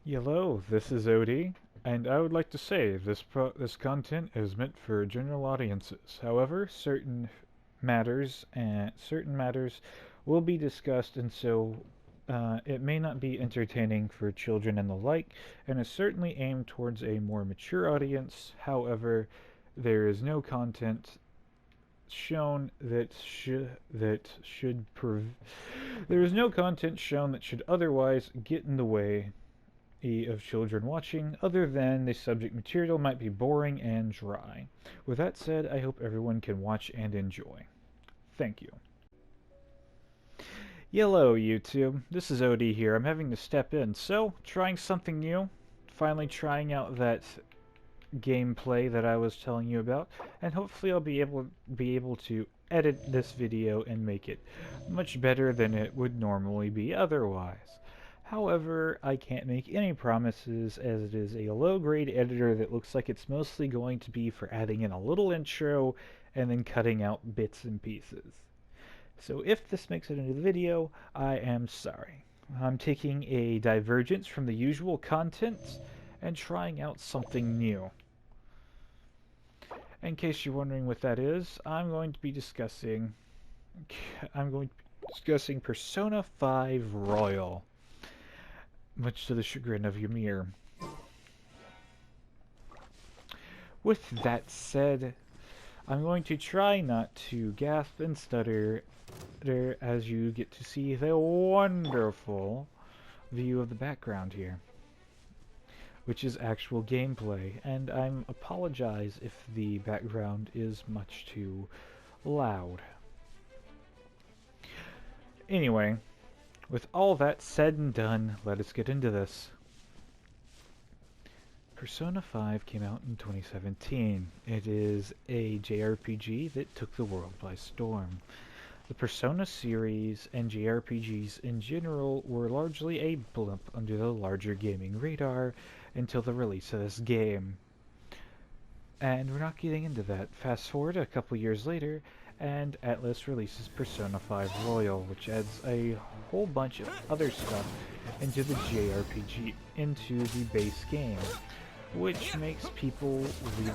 Hello, this is Odie, and I would like to say this content is meant for general audiences. However, certain matters will be discussed, and so it may not be entertaining for children and the like, and is certainly aimed towards a more mature audience. However, there is no content shown that should there is no content shown that should otherwise get in the way of children watching, other than the subject material might be boring and dry. With that said, I hope everyone can watch and enjoy. Thank you. Hello, YouTube. This is OD here. I'm having to step in, so trying something new. Finally trying out that gameplay that I was telling you about, and hopefully I'll be able to edit this video and make it much better than it would normally be otherwise. However, I can't make any promises, as it is a low-grade editor that looks like it's mostly going to be for adding in a little intro and then cutting out bits and pieces. So if this makes it into the video, I am sorry. I'm taking a divergence from the usual contents and trying out something new. In case you're wondering what that is, I'm going to be discussing Persona 5 Royal, much to the chagrin of Ymir. With that said, I'm going to try not to gasp and stutter as you get to see the wonderful view of the background here, which is actual gameplay, and I apologize if the background is much too loud. Anyway, with all that said and done, let us get into this. Persona 5 came out in 2017. It is a JRPG that took the world by storm. The Persona series and JRPGs in general were largely a blip under the larger gaming radar until the release of this game. And we're not getting into that. Fast forward a couple years later, and Atlus releases Persona 5 Royal, which adds a whole bunch of other stuff into the JRPG, into the base game, which makes people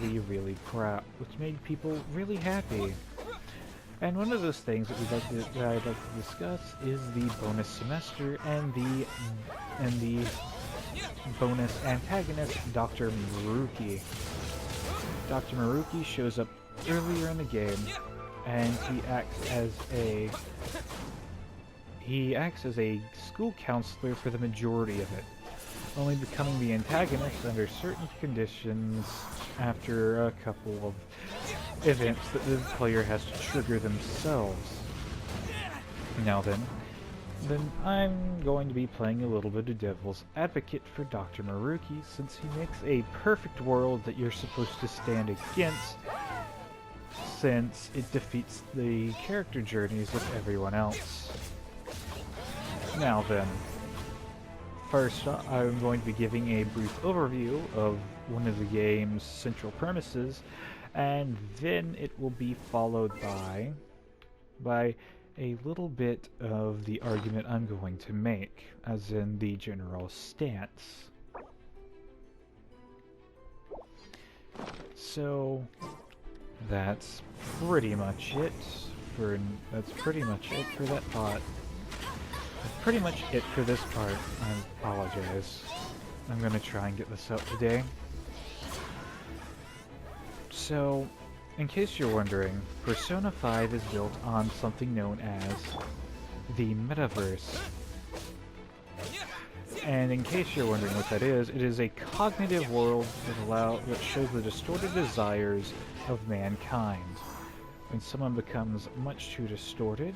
really proud, which made people really happy. And one of those things that I'd like to discuss is the bonus semester and the bonus antagonist, DR.Maruki. DR.Maruki shows up earlier in the game, and he acts as a school counselor for the majority of it, only becoming the antagonist under certain conditions after a couple of events that the player has to trigger themselves. Now then I'm going to be playing a little bit of devil's advocate for DR.Maruki, since he makes a perfect world that you're supposed to stand against, since it defeats the character journeys of everyone else. Now then, first I'm going to be giving a brief overview of one of the game's central premises, and then it will be followed by a little bit of the argument I'm going to make, as in the general stance. So that's pretty much it for that part. That's pretty much it for this part. I apologize. I'm gonna try and get this out today. So, in case you're wondering, Persona 5 is built on something known as the Metaverse. And in case you're wondering what that is, it is a cognitive world that shows the distorted desires of mankind. When someone becomes much too distorted,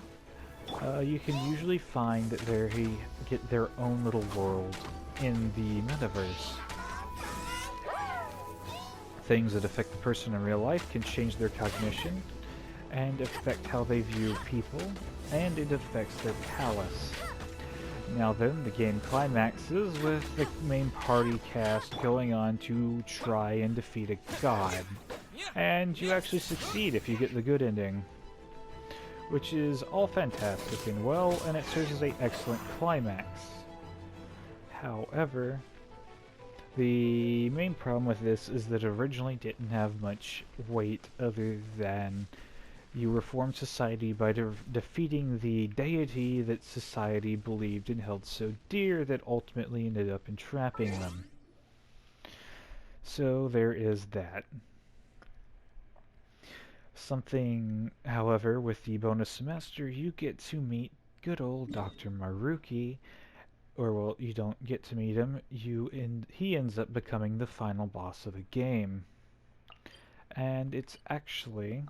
you can usually find that they get their own little world in the Metaverse. Things that affect the person in real life can change their cognition and affect how they view people, and it affects their palace. Now then, the game climaxes with the main party cast going on to try and defeat a god. And you actually succeed if you get the good ending, which is all fantastic and well, and it serves as an excellent climax. However, The main problem with this is that it originally didn't have much weight other than you reformed society by defeating the deity that society believed and held so dear that ultimately ended up entrapping them. So there is that. Something, however, with the bonus semester, you get to meet good old DR.Maruki, or well, you don't get to meet him. He ends up becoming the final boss of the game, and it's actually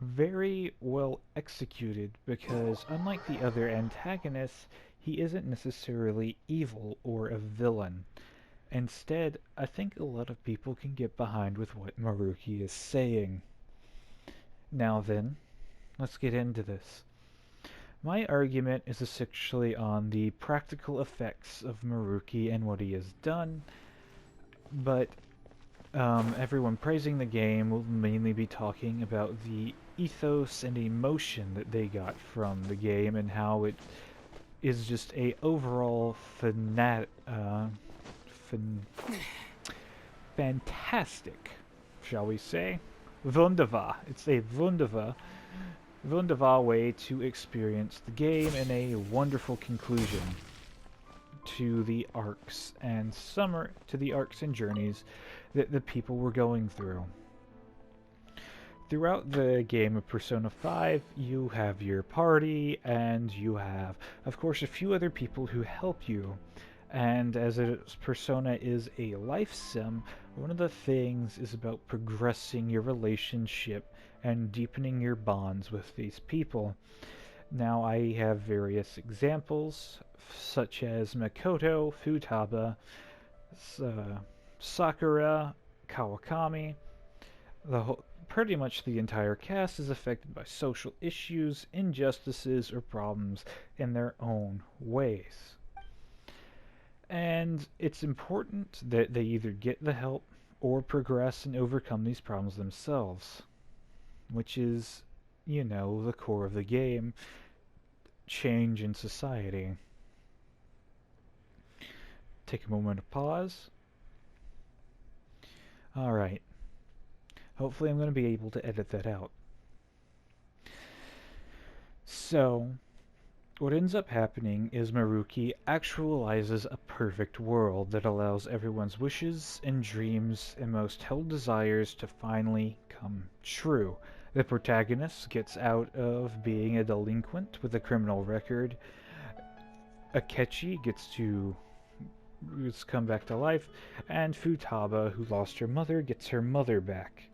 very well executed because, unlike the other antagonists, he isn't necessarily evil or a villain. Instead, I think a lot of people can get behind with what Maruki is saying. Now then, let's get into this. My argument is essentially on the practical effects of Maruki and what he has done, but everyone praising the game will mainly be talking about the ethos and emotion that they got from the game and how it is just a overall fantastic, shall we say? Wunderbar. It's a wunderbar way to experience the game and a wonderful conclusion to the arcs and journeys that the people were going through. Throughout the game of Persona 5, you have your party, and you have, of course, a few other people who help you. And as Persona is a life sim, one of the things is about progressing your relationship and deepening your bonds with these people. Now, I have various examples, such as Makoto, Futaba, Sakura, Kawakami. Pretty much the entire cast is affected by social issues, injustices, or problems in their own ways. And it's important that they either get the help or progress and overcome these problems themselves, which is, you know, the core of the game, change in society. Take a moment to pause. Alright. Hopefully I'm going to be able to edit that out. So, what ends up happening is Maruki actualizes a perfect world that allows everyone's wishes and dreams and most held desires to finally come true. The protagonist gets out of being a delinquent with a criminal record. Akechi gets to come back to life, and Futaba, who lost her mother, gets her mother back.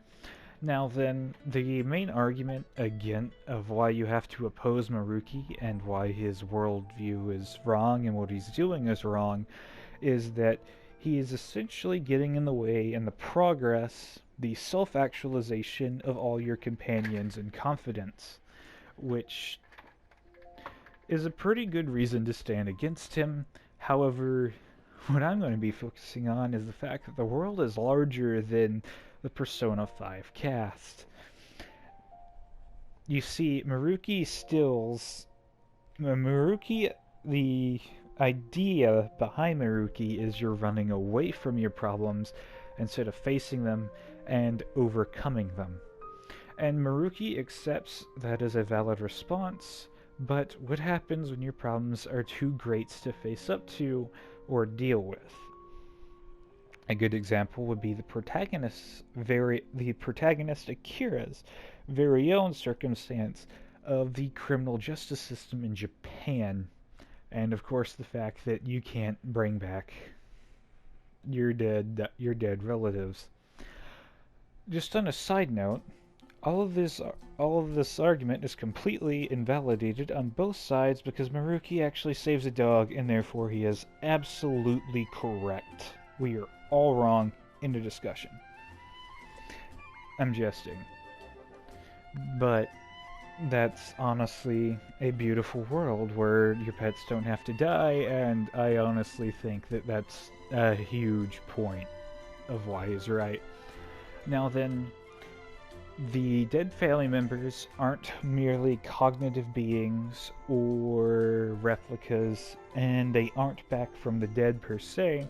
Now then, the main argument again of why you have to oppose Maruki and why his worldview is wrong and what he's doing is wrong is that he is essentially getting in the way in the progress, the self-actualization of all your companions and confidence, which is a pretty good reason to stand against him. However, what I'm going to be focusing on is the fact that the world is larger than the Persona 5 cast. You see, the idea behind Maruki is you're running away from your problems instead of facing them and overcoming them. And Maruki accepts that as a valid response, but what happens when your problems are too great to face up to or deal with? A good example would be the protagonist Akira's very own circumstance of the criminal justice system in Japan, and of course the fact that you can't bring back your dead relatives. Just on a side note, all of this argument is completely invalidated on both sides because Maruki actually saves a dog, and therefore he is absolutely correct. We are all wrong in the discussion. I'm jesting. But that's honestly a beautiful world where your pets don't have to die, and I honestly think that that's a huge point of why he's right. Now then, The dead family members aren't merely cognitive beings or replicas, and they aren't back from the dead per se.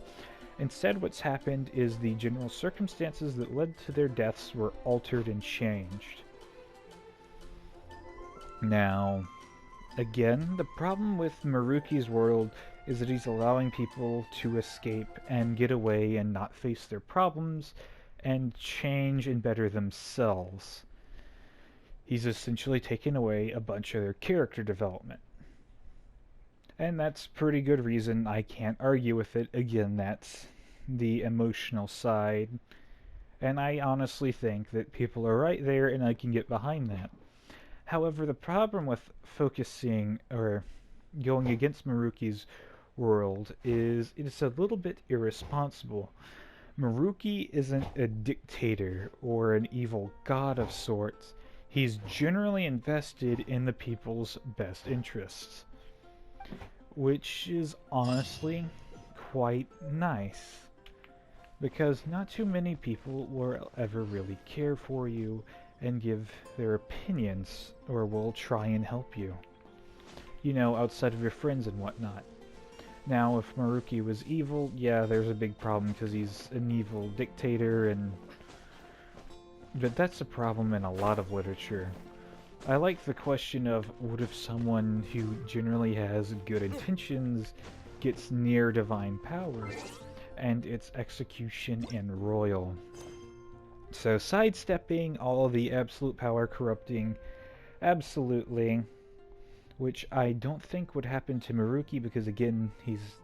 Instead, what's happened is the general circumstances that led to their deaths were altered and changed. Now, again, the problem with Maruki's world is that he's allowing people to escape and get away and not face their problems and change and better themselves. He's essentially taken away a bunch of their character development. And that's pretty good reason. I can't argue with it. Again, that's the emotional side. And I honestly think that people are right there and I can get behind that. However, the problem with focusing or going against Maruki's world is it's a little bit irresponsible. Maruki isn't a dictator or an evil god of sorts. He's generally invested in the people's best interests, which is honestly quite nice, because not too many people will ever really care for you and give their opinions or will try and help you, you know, outside of your friends and whatnot. Now, if Maruki was evil, yeah, there's a big problem because he's an evil dictator, but that's a problem in a lot of literature. I like the question of what if someone who generally has good intentions gets near divine power, and its execution and royal. So sidestepping all of the absolute power corrupting, absolutely. Which I don't think would happen to Maruki because, again, he's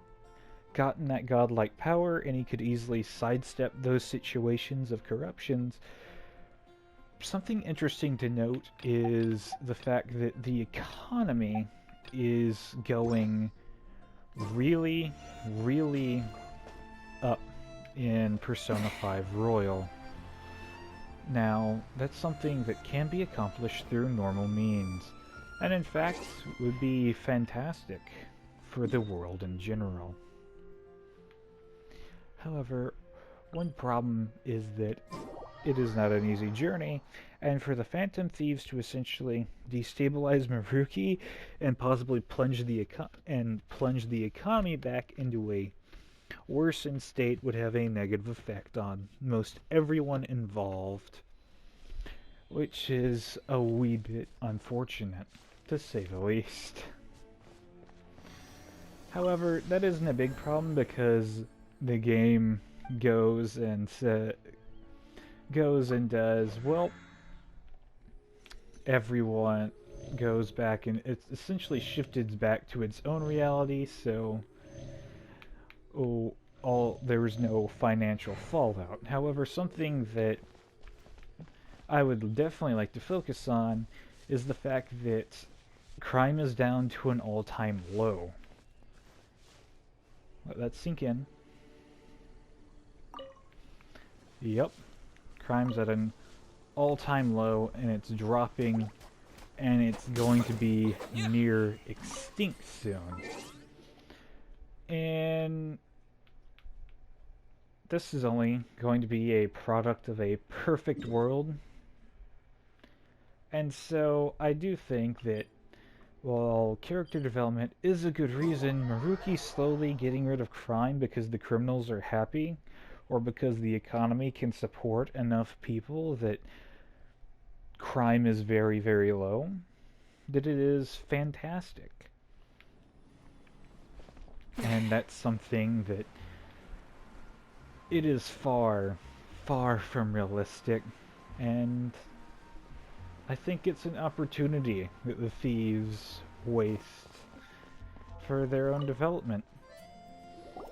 gotten that godlike power and he could easily sidestep those situations of corruptions. Something interesting to note is the fact that the economy is going really, really up in Persona 5 Royal. Now, that's something that can be accomplished through normal means. And in fact, would be fantastic for the world in general. However, one problem is that it is not an easy journey, and for the Phantom Thieves to essentially destabilize Maruki and possibly plunge the economy back into a worsened state would have a negative effect on most everyone involved, which is a wee bit unfortunate, to say the least. However, that isn't a big problem because the game goes and does, well, everyone goes back and it's essentially shifted back to its own reality, so there was no financial fallout. However, something that I would definitely like to focus on is the fact that crime is down to an all-time low. Let that sink in. Yep. Crime's at an all-time low, and it's dropping, and it's going to be near extinct soon. And this is only going to be a product of a perfect world. And so I do think that while character development is a good reason, Maruki's slowly getting rid of crime because the criminals are happy, or because the economy can support enough people that crime is very, very low, that it is fantastic. And that's something that it is far, far from realistic, and I think it's an opportunity that the thieves waste for their own development.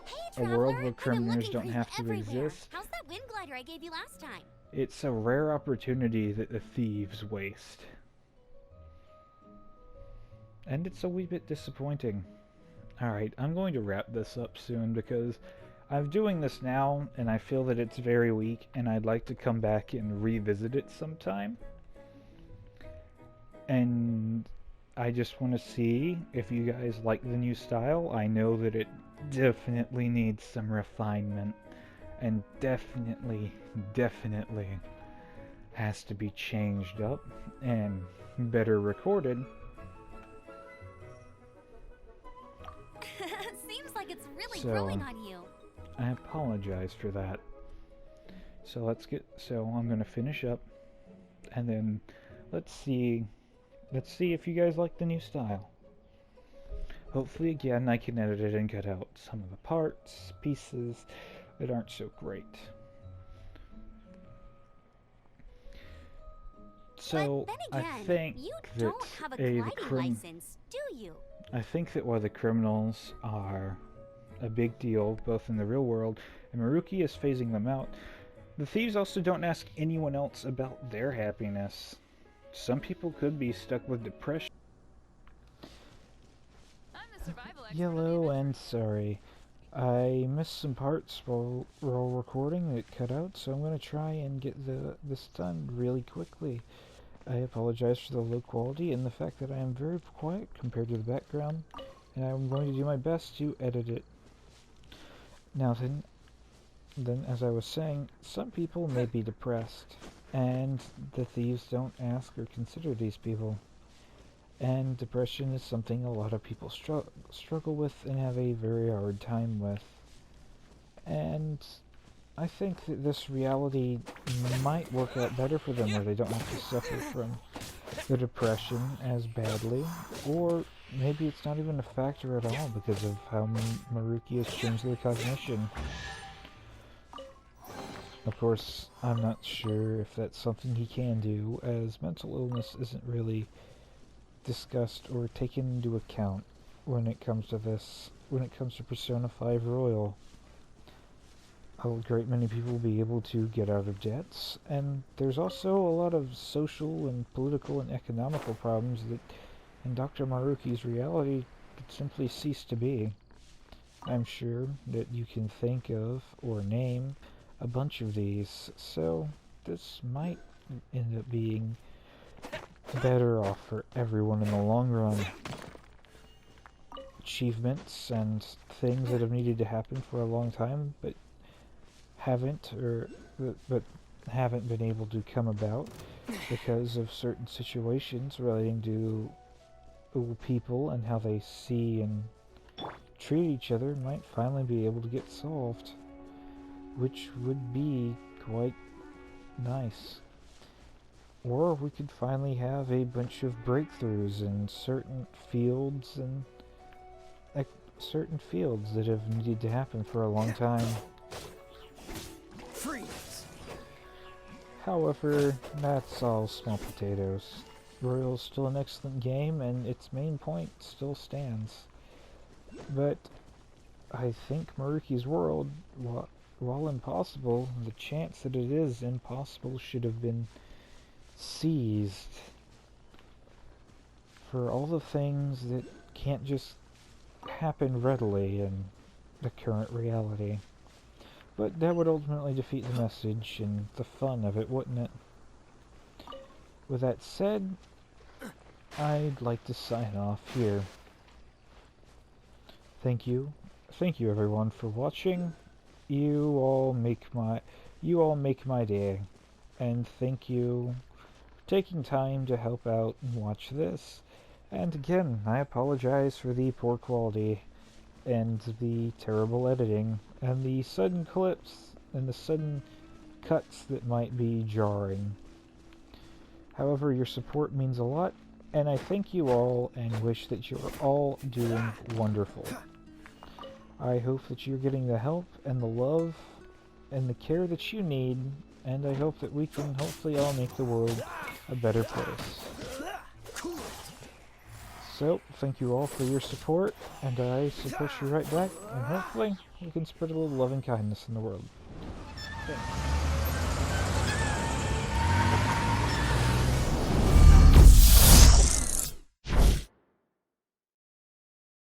Hey, a world where criminals don't have to everywhere. exist. How's that wind glider I gave you last time? It's a rare opportunity that the thieves waste. And it's a wee bit disappointing. Alright, I'm going to wrap this up soon because I'm doing this now and I feel that it's very weak and I'd like to come back and revisit it sometime. And I just want to see if you guys like the new style. I know that it definitely needs some refinement. And definitely has to be changed up and better recorded. Seems like it's really So, growing on you. I apologize for that. So I'm gonna finish up, and then let's see if you guys like the new style. Hopefully, again, I can edit it and cut out some of the pieces that aren't so great. So, But then again, I think you that don't have a gliding license, do you? I think that while the criminals are a big deal, both in the real world, and Maruki is phasing them out, the thieves also don't ask anyone else about their happiness. Some people could be stuck with depression. Yellow and sorry. I missed some parts while recording that cut out, so I'm going to try and get this done really quickly. I apologize for the low quality and the fact that I am very quiet compared to the background, and I'm going to do my best to edit it. Now then as I was saying, some people may be depressed, and the thieves don't ask or consider these people. And depression is something a lot of people struggle with and have a very hard time with. And I think that this reality might work out better for them, where they don't have to suffer from the depression as badly. Or maybe it's not even a factor at all because of how Maruki has changed their cognition. Of course, I'm not sure if that's something he can do, as mental illness isn't really discussed or taken into account when it comes to Persona 5 Royal. A great many people will be able to get out of debts, and there's also a lot of social and political and economical problems that in Dr. Maruki's reality could simply cease to be. I'm sure that you can think of or name a bunch of these, so this might end up being better off for everyone in the long run. Achievements and things that have needed to happen for a long time but haven't been able to come about because of certain situations relating to people and how they see and treat each other might finally be able to get solved, which would be quite nice. Or we could finally have a bunch of breakthroughs in certain fields that have needed to happen for a long time. Freeze. However, that's all small potatoes. Royal's still an excellent game, and its main point still stands. But I think Maruki's world, while impossible, the chance that it is impossible should have been seized for all the things that can't just happen readily in the current reality. But that would ultimately defeat the message and the fun of it, wouldn't it? With that said, I'd like to sign off here. Thank you everyone for watching. You all make my day, and thank you for taking time to help out and watch this. And again, I apologize for the poor quality and the terrible editing and the sudden clips and the sudden cuts that might be jarring. However, your support means a lot, and I thank you all and wish that you're all doing wonderful. I hope that you're getting the help and the love and the care that you need, and I hope that we can hopefully all make the world a better place. So, thank you all for your support, and I support you right back, and hopefully we can spread a little love and kindness in the world. Thanks.